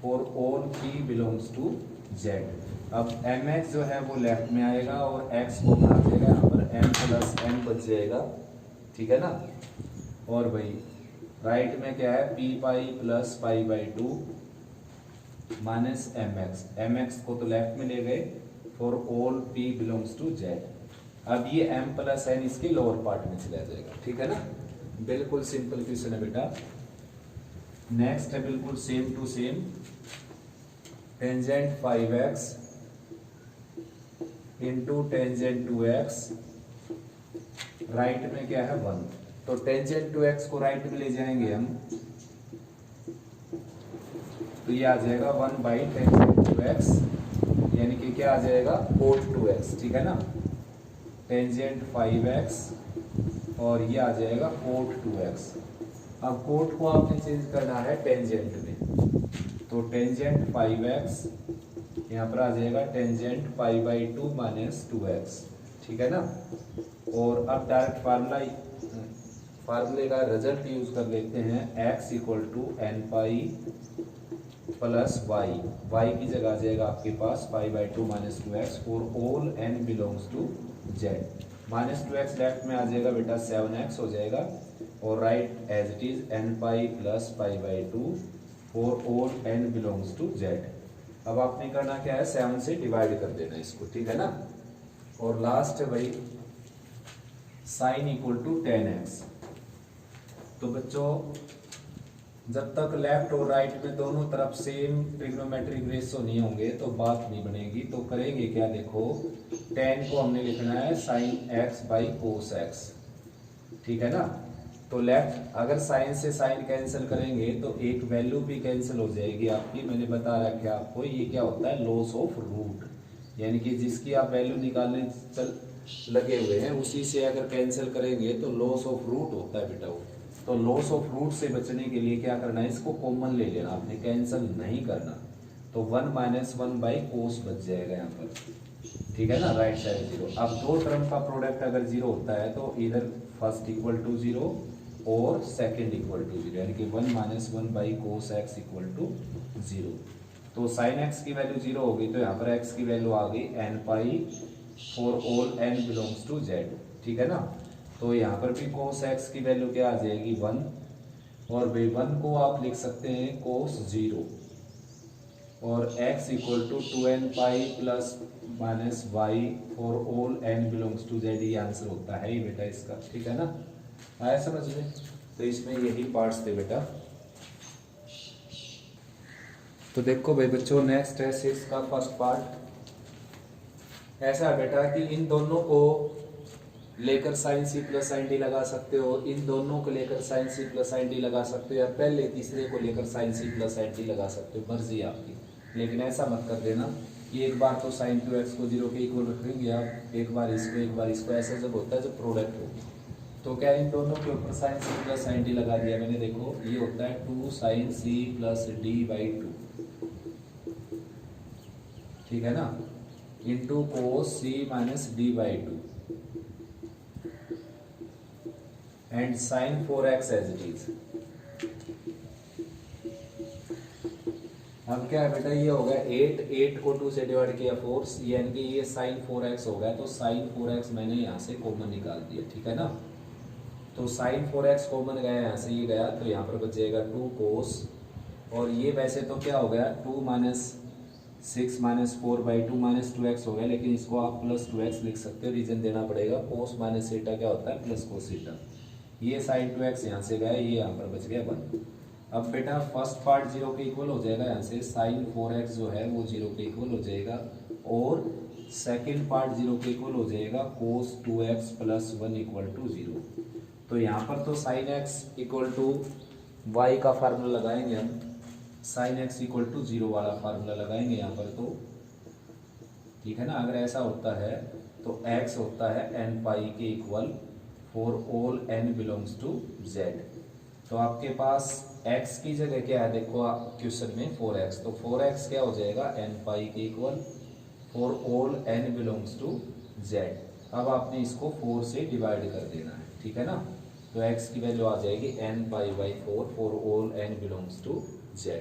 for all p belongs to z। अब mx जो है वो लेफ्ट में आएगा और x को बना देगा, यहाँ पर m प्लस n बच जाएगा, ठीक है ना। और भाई राइट में क्या है p pi plus pi by 2 minus mx को तो लेफ्ट में ले गए, for all p belongs to z। अब ये m प्लस n इसके लोअर पार्ट में चला जाएगा, ठीक है ना। बिल्कुल सिंपल क्वेश्चन है बेटा। नेक्स्ट है बिल्कुल same to same, tangent 5x into tangent 2x, right में क्या है 1, तो टेंजेंट 2x को राइट में ले जाएंगे हम, तो ये आ जाएगा 1 बाई टेंजेंट 2x, यानी कि क्या आ जाएगा कोट 2x, ठीक है ना। टेंजेंट 5x और ये आ जाएगा कोट 2x। अब कोट को आपने चेंज करना है टेंजेंट में, तो टेंजेंट 5x यहाँ पर आ जाएगा tangent pi by 2 minus 2x, ठीक है ना। और अब डायरेक्ट फार्मूले का रिजल्ट यूज कर लेते हैं, x equal to N pi plus y की जगह आ जाएगा आपके पास pi by 2 minus 2x for all n belongs to z। Minus 2x left में आ जाएगा बेटा 7x हो जाएगा, और right as it is n pi plus pi by 2 for all n belongs to z। अब आपने करना क्या है, 7 से डिवाइड कर देना इसको, ठीक है ना। और लास्ट है भाई साइन इक्वल टू 10x। तो बच्चों जब तक लेफ्ट और राइट में दोनों तरफ सेम ट्रिग्नोमेट्रिक रेशियो नहीं होंगे तो बात नहीं बनेगी। तो करेंगे क्या, देखो 10 को हमने लिखना है sine x by cos x, ठीक है ना। तो लेफ्ट अगर साइन से साइन कैंसिल करेंगे तो एक वैल्यू भी कैंसिल हो जाएगी आपकी। मैंने बता रखा है आपको, ये क्या होता है, लॉस ऑफ रूट, यानी कि जिसकी आप वैल्यू निकालने लगे हुए हैं उसी से अगर कैंसिल करेंगे तो लॉस ऑफ रूट होता है बेटा वो। तो लॉस ऑफ रूट से बचने के लिए क्या करना है, इसको कॉमन ले लेना, आपने कैंसिल नहीं करना। तो 1 माइनस 1 बाई कोस बच जाएगा यहाँ पर, ठीक है ना, राइट साइड 0। अब दो टर्म का प्रोडक्ट अगर 0 होता है तो इधर फर्स्ट इक्वल टू 0 और सेकेंड इक्वल टू 0, यानी कि 1 minus 1 by cos x equal to 0। तो साइन एक्स की वैल्यू 0 होगी तो यहाँ पर एक्स की वैल्यू आ गई n pi for all n belongs to z, ठीक है ना। तो यहाँ पर भी कोस x की वैल्यू क्या आ जाएगी 1, और भाई 1 को आप लिख सकते हैं कोस 0, और x equal to 2n pi plus minus y for all n belongs to z। ये आंसर होता है ही बेटा इसका, ठीक है ना, आया समझ में। तो इसमें यही पार्ट्स थे बेटा। तो देखो भाई बच्चों नेक्स्ट है 6 का फर्स्ट पार्ट। ऐसा है बेटा कि इन दोनों को लेकर sine c plus sine d लगा सकते हो, इन दोनों को लेकर sine c plus sine d लगा सकते हो, या पहले तीसरे को लेकर sine c plus sine d लगा सकते हो, मर्जी आपकी। लेकिन ऐसा मत कर देना कि एक बार तो साइन 2x को 0 के इक्वल रखेंगे आप, एक बार इसको, ऐसा जब होता है जब प्रोडक्ट होगी। तो क्या इन दोनों के ऊपर sine c plus sine d लगा दिया मैंने, देखो ये होता है 2 sine c plus d by 2, ठीक है ना, into cos c minus d by 2 and sine 4x as it is. अब क्या है बेटा, ये हो गया 8 को 2 से डिवाइड किया 4, यानी कि ये साइन 4x हो गया। तो साइन 4x मैंने यहाँ से कॉमन निकाल दिया, ठीक है ना। तो साइन 4x कॉमन गया यहाँ से, ये गया, तो यहाँ पर बच जाएगा 2 कोस, और ये वैसे तो क्या हो गया 2 minus 6 minus 4 by 2 minus 2x हो गया, लेकिन इसको आप प्लस 2x लिख सकते हो, रीजन देना पड़ेगा। कोस माइनस थीटा क्या होता है, प्लस कोस थीटा। ये साइन 2x यहाँ से गया, ये यहाँ पर बच गया 1। अब बेटा फर्स्ट पार्ट 0 के इक्वल हो जाएगा, यहाँ से साइन 4x जो है वो 0 के इक्वल हो जाएगा, और सेकेंड पार्ट 0 के इक्वल हो जाएगा कोस 2x प्लस 1 इक्वल टू 0। तो यहाँ पर तो sine x equal to y का फार्मूला लगाएंगे हम, साइन x इक्वल टू 0 वाला फार्मूला लगाएंगे यहाँ पर, तो ठीक है ना। अगर ऐसा होता है तो x होता है n पाई के equal for all n belongs to z। तो आपके पास x की जगह क्या है, देखो आप क्वेश्चन में 4x, तो 4x क्या हो जाएगा n पाई के equal for all n belongs to z। अब आपने इसको 4 से डिवाइड कर देना है, ठीक है ना। तो x की वैल्यू आ जाएगी n pi by 4 for all n belongs to z।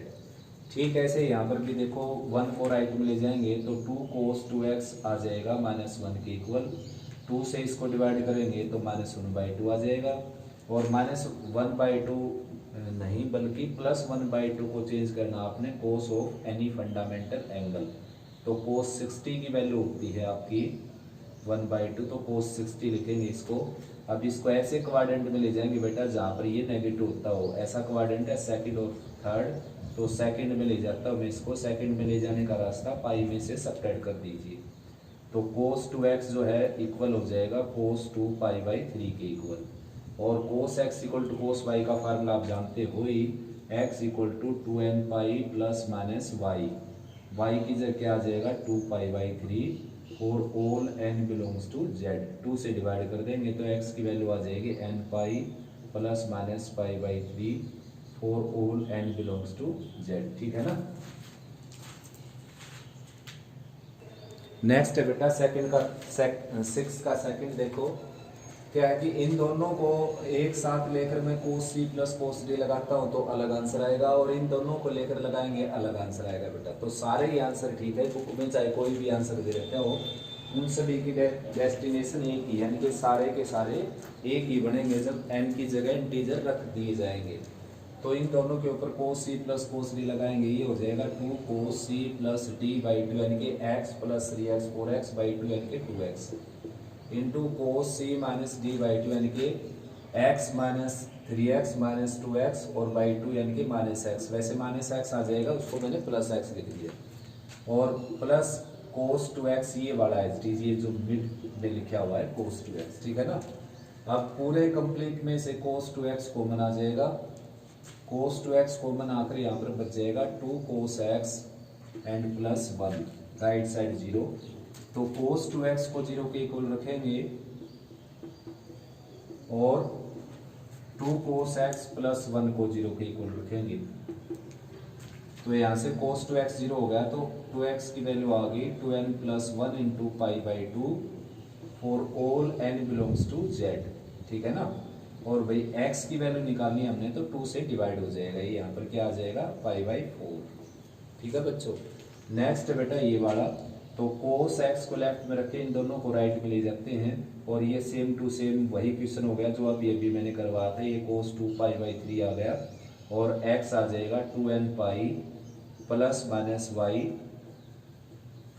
ठीक है, ऐसे यहाँ पर भी देखो 1 4 राइट में ले जाएंगे तो 2 कोस 2x आ जाएगा माइनस 1 के इक्वल, 2 से इसको डिवाइड करेंगे तो माइनस 1 बाई 2 आ जाएगा, और माइनस 1 बाई 2 नहीं बल्कि प्लस 1 बाई 2 को चेंज करना आपने कोस ऑफ एनी फंडामेंटल एंगल। तो कोस 60 की वैल्यू होती है आपकी 1 बाई 2, तो कोस 60 लिखेंगे इसको। अब इसको ऐसे क्वाड्रेंट में ले जाएंगे बेटा जहाँ पर ये नेगेटिव होता हो, ऐसा क्वाड्रेंट है सेकंड और थर्ड, तो सेकंड में ले जाता हूँ मैं इसको। सेकंड में ले जाने का रास्ता पाई में से सब्ट्रैक्ट कर दीजिए, तो कोस 2x जो है इक्वल हो जाएगा कोस 2 पाई बाई 3 के इक्वल, और cos x equal to cos y का फार्मूला आप जानते हो ही, x equal to 2n pi plus minus y, y की जगह क्या आ जाएगा 2 pi by 3 for all n belongs to z। 2 से डिवाइड कर देंगे तो x की वैल्यू आ जाएगी n pi plus minus pi by 3 for all n belongs to z। ठीक है ना। नेक्स्ट है बेटा सेकंड का 6 का सेकंड देखो क्या है कि इन दोनों को एक साथ लेकर मैं cos c plus cos d लगाता हूं तो अलग आंसर आएगा, और इन दोनों को लेकर लगाएंगे अलग आंसर आएगा बेटा। तो सारे ही आंसर ठीक है, बुक में चाहे कोई भी आंसर दे रखा हो उन सभी की डेस्टिनेशन एक ही, यानी कि सारे के सारे एक ही बनेंगे जब n की जगह इंटीजर रख दिए जाएंगे। तो इन दोनों के ऊपर cos c plus cos d लगाएंगे, ये हो जाएगा 2 cos c plus d by 2 यानी कि x plus 3x 4x by 2 यानी कि 2x into cos c minus d by 2 यानी कि x minus 3x minus 2x और बाई 2 यानी कि माइनस x। वैसे माइनस x आ जाएगा, उसको मैंने प्लस x लिख दिया, और प्लस cos 2x ये वाला एच डी जो मिड में लिखा हुआ है cos 2x। ठीक है ना। अब पूरे कंप्लीट में से cos 2x कॉमन आ जाएगा, cos 2x कॉमन आकर यहाँ पर बच जाएगा 2 cos x and plus 1 right side 0। तो cos 2x को 0 के इक्वल रखेंगे और 2 cos x प्लस 1 को 0 के इक्वल रखेंगे। तो यहाँ से cos 2x 0 हो गया, तो 2x की वैल्यू आ गई 2n plus 1 into pi by 2 for all n belongs to z। ठीक है ना। और भाई x की वैल्यू निकालनी है हमने, तो 2 से डिवाइड हो जाएगा, ये यहाँ पर क्या आ जाएगा पाई बाई 4। ठीक है बच्चों। नेक्स्ट बेटा ये वाला, तो cos x को लेफ्ट में रखे, इन दोनों को राइट में ले जाते हैं, और ये सेम टू सेम वही क्वेश्चन हो गया जो अभी मैंने करवाया था। ये cos 2 पाई बाई 3 आ गया, और x आ जाएगा 2n pi plus minus y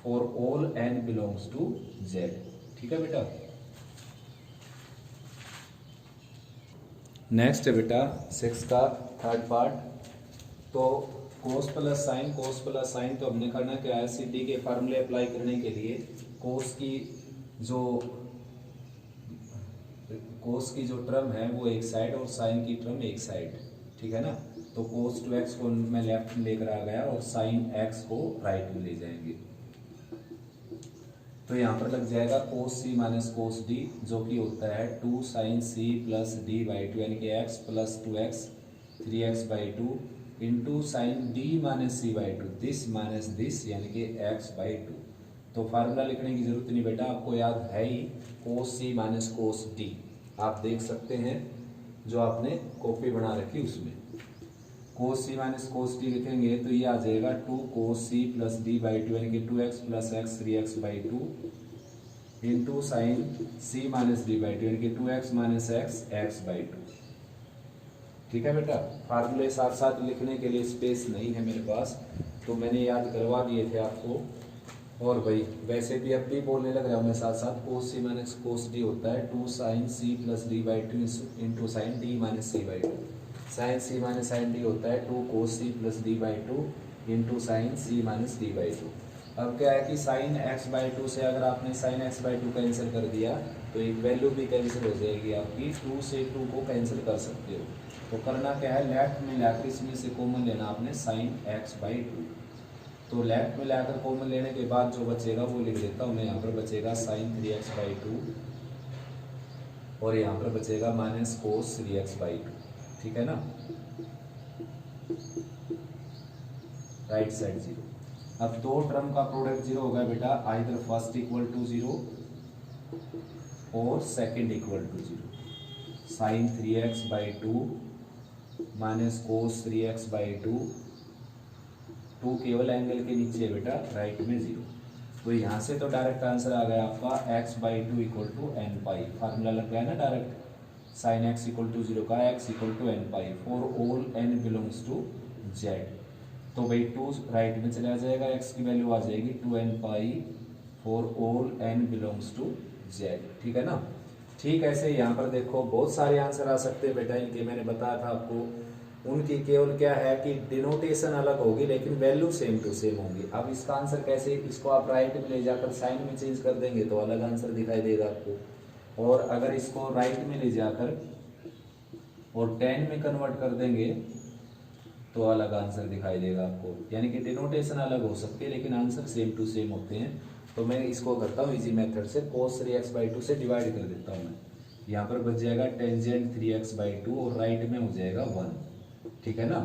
for all n belongs to z। ठीक है बेटा। नेक्स्ट है बेटा 6 का थर्ड पार्ट, तो cos प्लस साइन तो हमने करना क्या है, सीधी के फार्मूले अप्लाई करने के लिए cos की जो टर्म है वो एक साइड और साइन की टर्म एक साइड। ठीक है ना। तो cos 2x को मैं लेफ्ट में लेकर आ गया और sin x को राइट में ले जाएंगे, तो यहाँ पर लग जाएगा cos c minus cos d जो कि होता है 2 sin c plus d by 2 यानी कि x plus 2x 3x by 2 into sine d minus c by 2 this minus this यानी कि x बाई 2। तो फार्मूला लिखने की जरूरत नहीं बेटा, आपको याद है ही cos c minus cos d, आप देख सकते हैं जो आपने कॉपी बना रखी उसमें। cos c minus cos d लिखेंगे तो ये आ जाएगा 2 cos c plus d by 2 यानी कि 2x plus x 3x by 2 into sine c minus d by 2 यानी कि 2x माइनस x बाई 2। ठीक है बेटा। फार्मूले साथ साथ लिखने के लिए स्पेस नहीं है मेरे पास, तो मैंने याद करवा दिए थे आपको। और भाई वैसे भी अब भी बोलने लग रहा हूँ मैं साथ साथ, cos c minus cos d होता है 2 sin c plus d by 2 into sine d minus c by 2। Sine c minus sine d होता है 2 cos c plus d by 2 into sine c minus d by 2। अब क्या है कि sign x by 2 से अगर आपने साइन x बाई 2 कैंसिल कर दिया तो एक वैल्यू भी कैंसिल हो जाएगी आपकी, 2 से 2 को कैंसिल कर सकते हो। तो करना क्या है, लेफ्ट में लाकर इसमें से कॉमन लेना आपने साइन x बाई 2। तो लेफ्ट में लाकर कॉमन लेने के बाद जो बचेगा वो लिख देता हूँ मैं, यहाँ पर बचेगा साइन 3x बाई 2 और यहाँ पर बचेगा माइनस कोस 3x बाई 2। ठीक है ना। Right side 0। अब दो टर्म का प्रोडक्ट 0 होगा बेटा, आइदर फर्स्ट इक्वल टू 0 और second equal to 0। Sine 3x by 2 minus cos 3x by 2, 2 केवल एंगल के नीचे है बेटा, राइट में 0। तो यहाँ से तो डायरेक्ट आंसर आ गया आपका x by 2 equal to N pi. Formula लग गया ना direct, sine x equal to 0 का x equal to N pi for all n belongs to z। तो भाई 2 राइट में चला जाएगा, x की वैल्यू आ जाएगी 2n pi for all n belongs to z। ठीक है ना। ठीक ऐसे यहाँ पर देखो बहुत सारे आंसर आ सकते हैं बेटा इनके, मैंने बताया था आपको। उनकी केवल क्या है कि डिनोटेशन अलग होगी लेकिन वैल्यू सेम टू सेम होगी। अब इसका आंसर कैसे, इसको आप राइट में ले जाकर साइन में चेंज कर देंगे तो अलग आंसर दिखाई देगा आपको, और अगर इसको राइट में ले जाकर और टेन में कन्वर्ट कर देंगे तो अलग आंसर दिखाई देगा आपको। यानी कि डिनोटेशन अलग हो सकती है लेकिन आंसर सेम टू सेम होते हैं। तो मैं इसको करता हूँ इजी मेथड से, cos 3x/2 से डिवाइड कर देता हूँ मैं। यहाँ पर बच जाएगा टेंजेंट 3x/2 और राइट में हो जाएगा 1, ठीक है ना।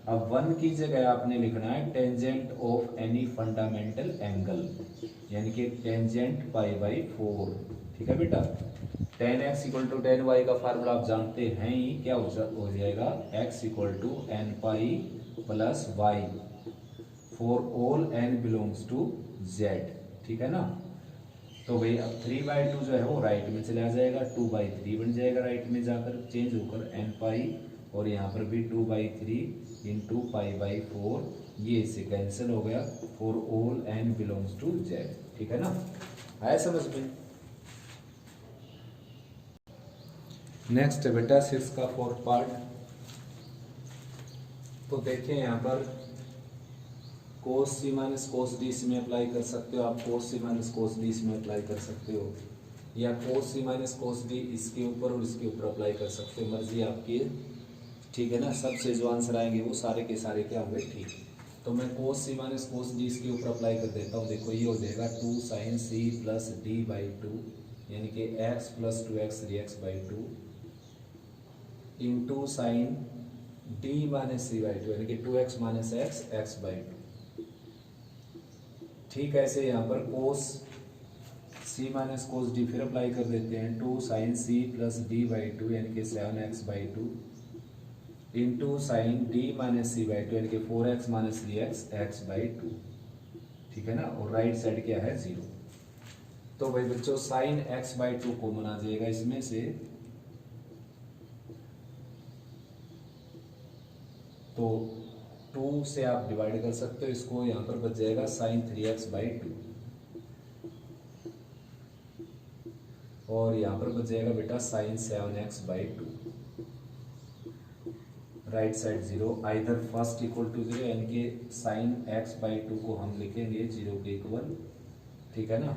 अब 1 की जगह आपने लिखना है tangent of any fundamental angle, यानी कि टेंजेंट π/4, ठीक है बेटा। tan x = tan y का फार्मूला आप जानते हैं ही, क्या हो जाएगा x = n pi plus y for all n belongs to z, ठीक है ना। तो भाई अब 3/2 जो है वो राइट में चला जाएगा, 2/3 बन जाएगा राइट में जाकर चेंज होकर n पाई, और यहाँ पर भी 2/3 इंटू π/4, ये इससे कैंसिल हो गया, for all n belongs to z, ठीक है ना। आया समझ में। नेक्स्ट है बेटा 6 का 4th पार्ट। तो देखिए यहाँ पर cos c minus cos d इसमें अप्लाई कर सकते हो आप, cos c minus cos d इसमें अप्लाई कर सकते हो, या cos c minus cos d इसके ऊपर और इसके ऊपर अप्लाई कर सकते हो, मर्जी आपकी है, ठीक है ना। सबसे जो आंसर आएंगे वो सारे के सारे क्या होंगे ठीक। तो मैं cos c minus cos d इसके ऊपर अप्लाई कर देता हूँ। देखो ये हो जाएगा 2 sin c प्लस d/2, यानी कि x plus 2x 3x/2 into sine d minus c/2, यानी कि 2x माइनस x x/2, ठीक है। ऐसे यहाँ पर cos c minus cos d फिर अप्लाई कर देते हैं, 2 sin c प्लस d/2, यानी कि 7x/2 into sine d minus c/2, यानी कि 4x माइनस 3x x/2, ठीक है ना। और राइट साइड क्या है 0। तो भाई बच्चों साइन x/2 कॉमन आ जाएगा इसमें से, तो 2 से आप डिवाइड कर सकते हो इसको, यहाँ पर बच जाएगा साइन 3x/2, और यहाँ पर बच जाएगा बेटा sine 7x/2, right side 0, either first equal to 0, यानी कि साइन x/2 को हम लिखेंगे 0 के इक्वल, ठीक है ना।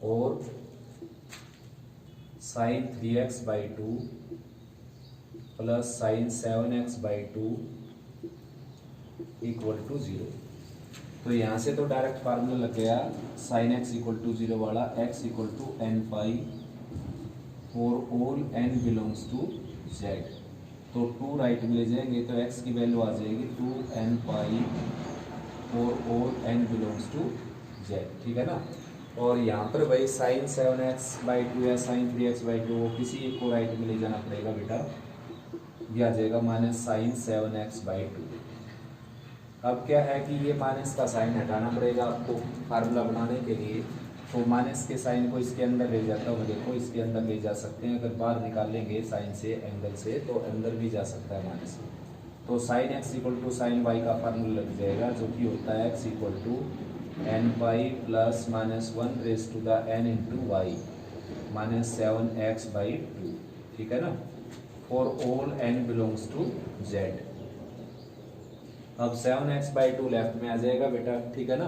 और sine 3x/2 plus sine 7x/2 equal to 0। तो यहाँ से तो डायरेक्ट फार्मूला लग गया साइन x = 0 वाला, x = n pi for all n belongs to z। तो 2 राइट में ले जाएंगे तो x की वैल्यू आ जाएगी 2n pi for all n belongs to z, ठीक है ना। और यहाँ पर भाई साइन 7x/2 या साइन 3x/2 किसी एक को राइट में ले जाना पड़ेगा बेटा, ये आ जाएगा माइनस साइन 7x/2। अब क्या है कि ये माइनस का साइन हटाना पड़ेगा आपको फार्मूला बनाने के लिए, तो माइनस के साइन को इसके अंदर ले जाता हूँ, देखो इसके अंदर ले जा सकते हैं, अगर बाहर निकाल लेंगे साइन से एंगल से तो अंदर भी जा सकता है माइनस। तो साइन x = साइन y का फार्मूला लग जाएगा, जो कि होता है x = n pi plus minus 1 raise to the n into y minus 7x/2, ठीक है ना, for all n belongs to z। अब 7x/2 लेफ्ट में आ जाएगा बेटा, ठीक है ना।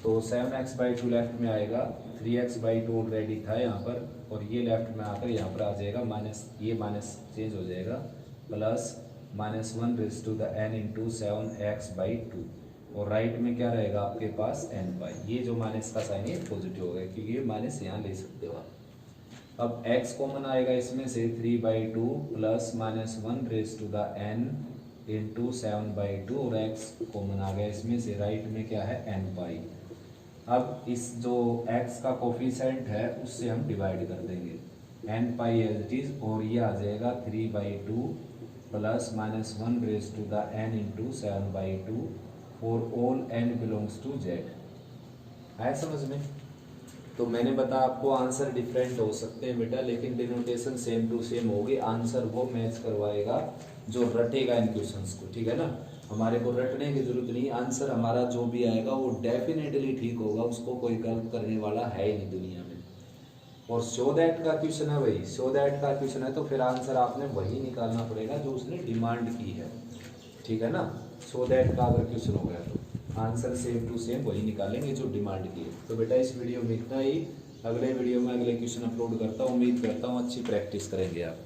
तो 7x/2 लेफ्ट में आएगा, 3x/2 ऑलरेडी था यहाँ पर, और ये लेफ्ट में आकर यहाँ पर आ जाएगा माइनस, ये माइनस चेंज हो जाएगा, plus minus 1 raise to the n into 7x/2, और राइट में क्या रहेगा आपके पास n पाई। ये जो माइनस का साइन है पॉजिटिव हो गया, क्योंकि ये माइनस यहाँ ले सकते हो आप। अब x कॉमन आएगा इसमें से, 3/2 plus minus 1 raise to the n into 7/2, और x कॉमन आ गया इसमें से, राइट में क्या है n पाई। अब इस जो x का कोफिशिएंट है उससे हम डिवाइड कर देंगे, n pi as it is, और ये आ जाएगा 3/2 plus minus 1 raise to the n into 7/2 for all n belongs to z। आया समझ में। तो मैंने बताया आपको आंसर डिफरेंट हो सकते हैं बेटा, लेकिन डिनोटेशन सेम टू सेम होगी, आंसर वो मैच करवाएगा जो रटेगा इन क्वेश्चंस को, ठीक है ना। हमारे को रटने की जरूरत नहीं, आंसर हमारा जो भी आएगा वो डेफिनेटली ठीक होगा, उसको कोई गलत करने वाला है ही नहीं दुनिया में। और शो दैट का क्वेश्चन है भाई, शो दैट का क्वेश्चन है तो फिर आंसर आपने वही निकालना पड़ेगा जो उसने डिमांड की है, ठीक है ना। शो दैट का अगर क्वेश्चन हो गया तो आंसर सेम टू सेम वही निकालेंगे जो डिमांड की है। तो बेटा इस वीडियो में इतना ही, अगले वीडियो में अगले क्वेश्चन अपलोड करता हूँ, उम्मीद करता हूँ अच्छी प्रैक्टिस करेंगे आप।